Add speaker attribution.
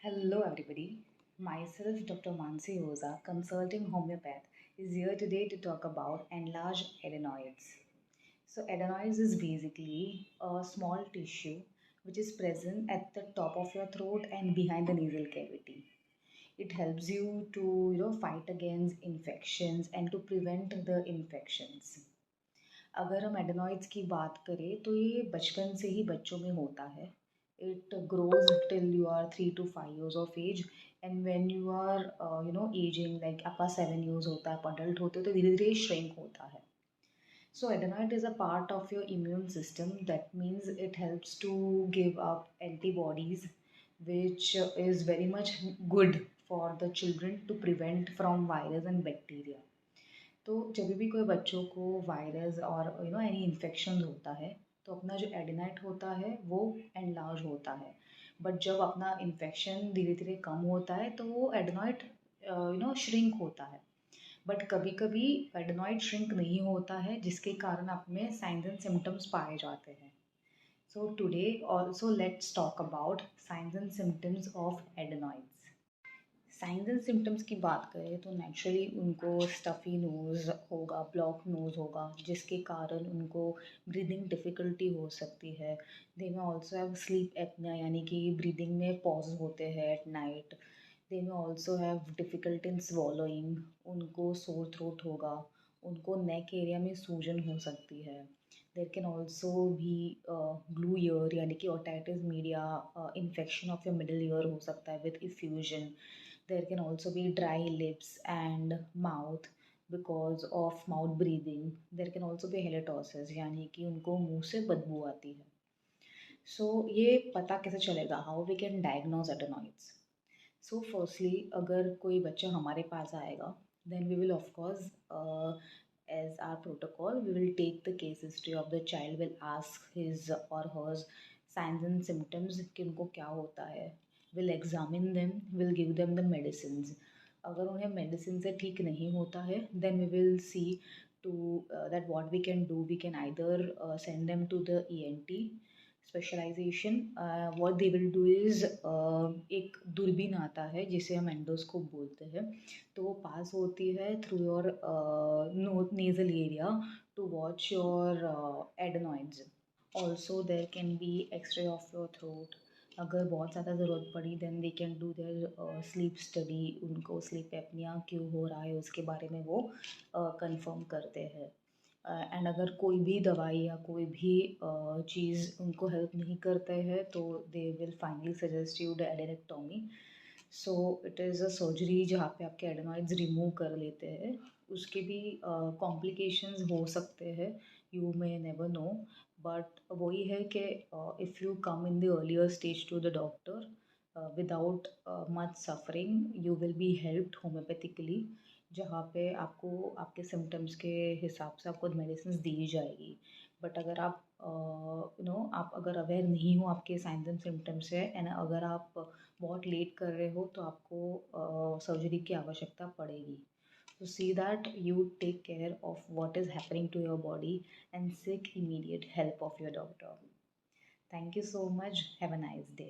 Speaker 1: Hello, everybody. Myself, Dr. Mansi Oza, consulting homeopath, is here today to talk about enlarged adenoids. So, adenoids is basically a small tissue which is present at the top of your throat and behind the nasal cavity. It helps you to fight against infections and to prevent the infections. अगर हम adenoids की बात करें तो ये बचपन से ही बच्चों में होता है. It grows till you are 3 to 5 years of age and when you are ageing like आपका 7 years होता है, आप अडल्ट होते हो तो धीरे धीरे श्रिंक होता है. So adenoid is a part of your immune system. That means it helps to give up antibodies, which is very much good for the children to prevent from virus and bacteria. तो जब भी कोई बच्चों को virus और any infection होता है तो अपना जो एडेनाइट होता है वो एनलार्ज होता है. बट जब अपना इन्फेक्शन धीरे धीरे कम होता है तो वो एडेनॉइड श्रिंक होता है. बट कभी कभी एडेनॉइड श्रिंक नहीं होता है जिसके कारण आप में साइंस एंड सिम्टम्स पाए जाते हैं. So today also let's talk about signs and symptoms of adenoids. Signs and symptoms की बात करें तो नेचुरली उनको स्टफ़ी नोज़ होगा, ब्लॉक नोज़ होगा, जिसके कारण उनको ब्रीदिंग डिफ़िकल्टी हो सकती है. दे may also have sleep apnoea, यानी कि ब्रीदिंग में पॉज होते हैं eight night. They may also have difficult in swallowing. उनको सोर थ्रोट होगा. उनको नेक एरिया में सूजन हो सकती है. देर कैन ऑल्सो भी ग्लू ईयर यानी कि otitis media infection of your middle ear हो सकता है with effusion. There can also be dry lips and mouth because of mouth breathing. There can also be halitosis यानी कि उनको मुंह से बदबू आती है. So ये पता कैसे चलेगा? How we can diagnose adenoids? So firstly, अगर कोई बच्चा हमारे पास आएगा then we will of course as our protocol we will take the case history of the child, will ask his or her signs and symptoms कि उनको क्या होता है. Will examine them, will give them the medicines. अगर उन्हें medicine से ठीक नहीं होता है then we will see to that what we can do. We can either send them to the ENT specialisation. What they will do is एक दूरबीन आता है जिसे हम एंडोस्कोप बोलते हैं, तो वो पास होती है through your nasal area to watch your adenoids. Also there can be X ray of your throat. अगर बहुत ज़्यादा ज़रूरत पड़ी then they can do their sleep study. उनको स्लीप एपनिया क्यों हो रहा है उसके बारे में वो कंफर्म करते हैं. एंड अगर कोई भी दवाई या कोई भी चीज़ उनको हेल्प नहीं करते हैं तो they will finally suggest you the adenectomy. So it is a surgery जहाँ पे आपके एडेनॉइड्स रिमूव कर लेते हैं. उसके भी कॉम्प्लिकेशंस हो सकते हैं, you may never know. But वही है कि if you come in the earlier stage to the doctor without much suffering you will be helped होम्योपैथिकली, जहाँ पे आपको आपके सिम्टम्स के हिसाब से आपको मेडिसिन दी जाएगी. बट अगर आप आप अगर अवेयर नहीं हो आपके साइंस एंड सिम्टम्स से एंड अगर आप बहुत लेट कर रहे हो तो आपको सर्जरी की आवश्यकता पड़ेगी. So see that you take care of what is happening to your body and seek immediate help of your doctor. Thank you so much. Have a nice day.